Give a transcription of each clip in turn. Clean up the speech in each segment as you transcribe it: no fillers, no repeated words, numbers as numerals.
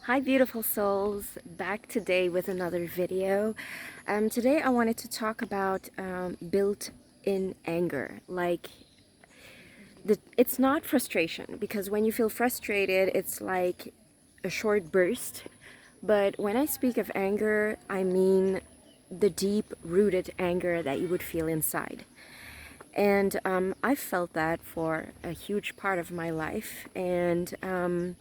Hi beautiful souls, back today with another video. Today I wanted to talk about built-in anger. It's not frustration, because when you feel frustrated it's like a short burst, but when I speak of anger I mean the deep-rooted anger that you would feel inside. And I've felt that for a huge part of my life, and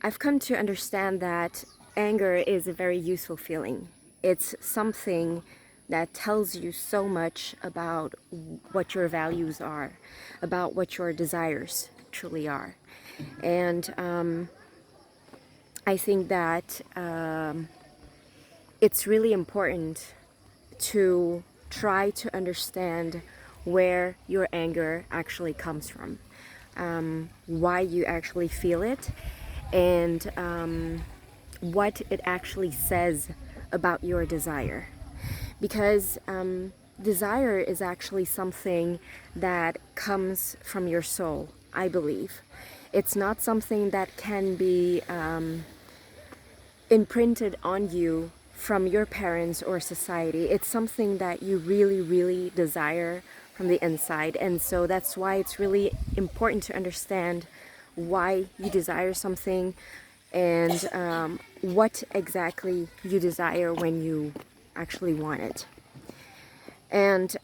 I've come to understand that anger is a very useful feeling. It's something that tells you so much about what your values are, about what your desires truly are. And I think that it's really important to try to understand where your anger actually comes from, why you actually feel it, and what it actually says about your desire. Because desire is actually something that comes from your soul, I believe. It's not something that can be imprinted on you from your parents or society. It's something that you really, really desire from the inside. And so that's why it's really important to understand why you desire something, and what exactly you desire when you actually want it. And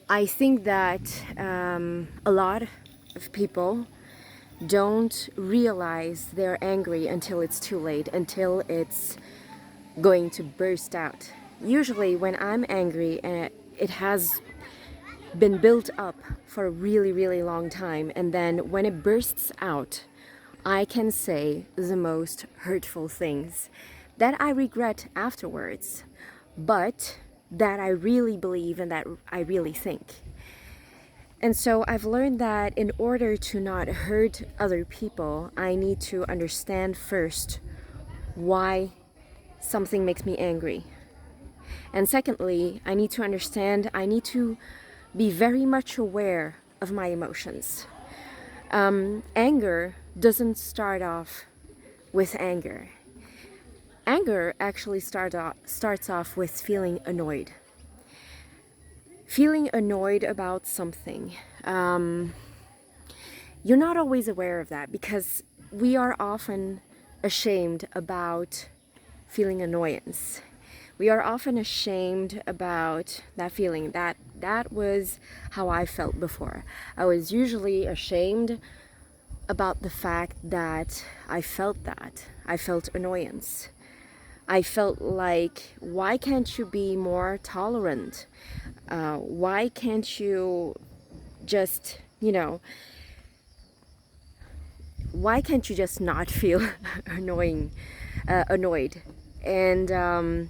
I think that a lot of people don't realize they're angry until it's too late, until it's going to burst out. Usually when I'm angry, it has been built up for a really, really long time, and then when it bursts out, I can say the most hurtful things that I regret afterwards, but that I really believe and that I really think. And so I've learned that in order to not hurt other people, I need to understand first why something makes me angry. And secondly, I need to be very much aware of my emotions. Anger doesn't start off with anger. Anger actually starts off with feeling annoyed. Feeling annoyed about something. You're not always aware of that because we are often ashamed about feeling annoyance. We are often ashamed about that feeling. That was how I felt before. I was usually ashamed about the fact that I felt that. I felt annoyance. I felt like, why can't you be more tolerant? Why can't you just, why can't you just not feel annoyed? And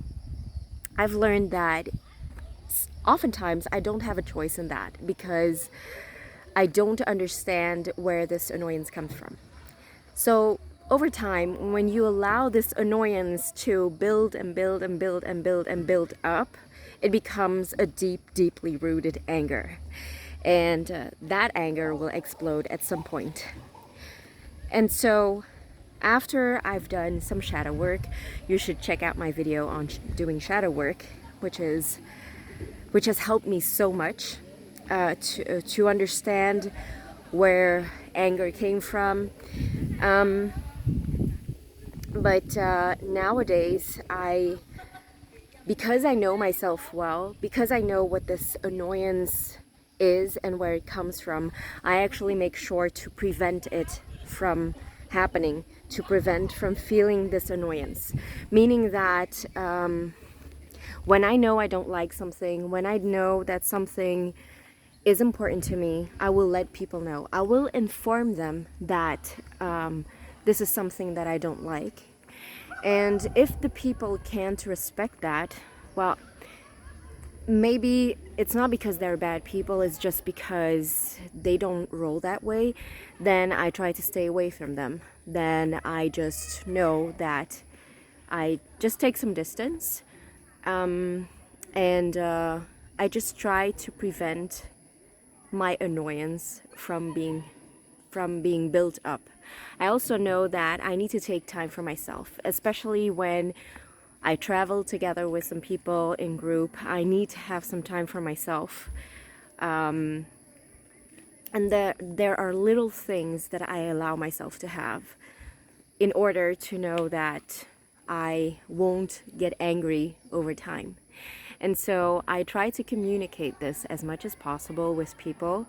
I've learned that oftentimes I don't have a choice in that because I don't understand where this annoyance comes from. So over time, when you allow this annoyance to build and build and build and build and build up, it becomes a deep, deeply rooted anger. And that anger will explode at some point. And so after I've done some shadow work, you should check out my video on doing shadow work, which has helped me so much to understand where anger came from. But nowadays, because I know myself well, because I know what this annoyance is and where it comes from, I actually make sure to prevent it from happening, to prevent from feeling this annoyance. Meaning that when I know I don't like something, when I know that something is important to me, I will let people know. I will inform them that this is something that I don't like. And if the people can't respect that, well, maybe it's not because they're bad people, it's just because they don't roll that way. Then I try to stay away from them. Then I just know that I just take some distance, and I just try to prevent my annoyance from being from being built up. I also know that I need to take time for myself, especially when I travel together with some people in group. I need to have some time for myself. And there are little things that I allow myself to have in order to know that I won't get angry over time. And so I try to communicate this as much as possible with people.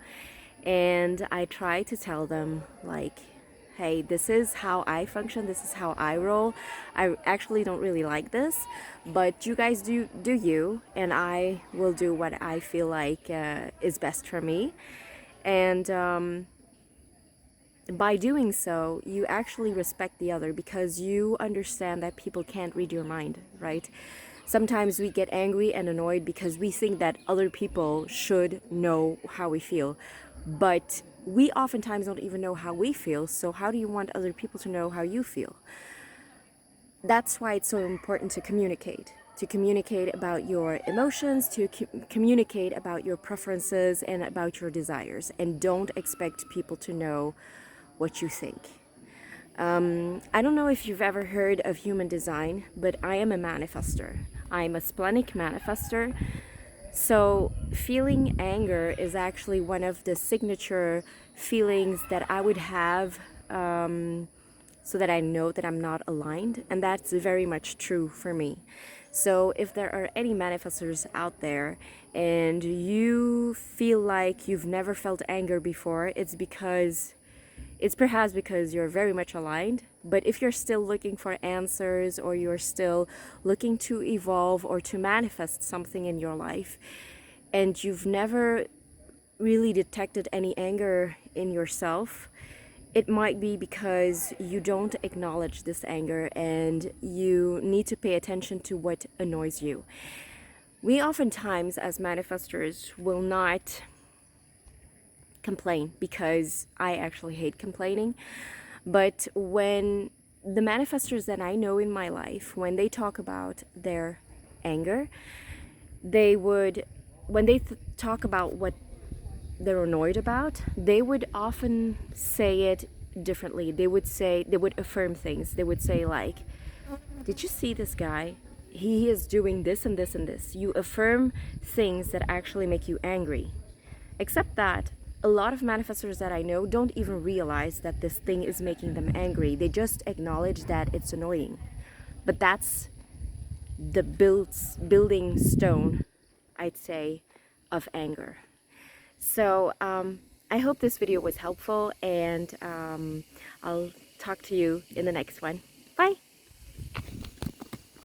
And I try to tell them, like, hey, this is how I function, this is how I roll. I actually don't really like this, but you guys do you, and I will do what I feel like is best for me. And by doing so, you actually respect the other because you understand that people can't read your mind, right? Sometimes we get angry and annoyed because we think that other people should know how we feel. But we oftentimes don't even know how we feel, so how do you want other people to know how you feel? That's why it's so important to communicate about your emotions, to communicate about your preferences and about your desires, and don't expect people to know what you think. I don't know if you've ever heard of human design, but I am a manifester. I'm a splenic manifester. So feeling anger is actually one of the signature feelings that I would have, so that I know that I'm not aligned, and that's very much true for me. So if there are any manifestors out there and you feel like you've never felt anger before, it's perhaps because you're very much aligned. But if you're still looking for answers, or you're still looking to evolve or to manifest something in your life, and you've never really detected any anger in yourself, it might be because you don't acknowledge this anger and you need to pay attention to what annoys you. We oftentimes, as manifestors, will not complain because I actually hate complaining. But when the manifestors that I know in my life, when they talk about their anger, when they talk about what they're annoyed about, they would often say it differently. They would affirm things. They would say, like, did you see this guy? He is doing this and this and this. You affirm things that actually make you angry. Except that a lot of manifestors that I know don't even realize that this thing is making them angry. They just acknowledge that it's annoying. But that's the building stone, I'd say, of anger. So I hope this video was helpful, and I'll talk to you in the next one. Bye!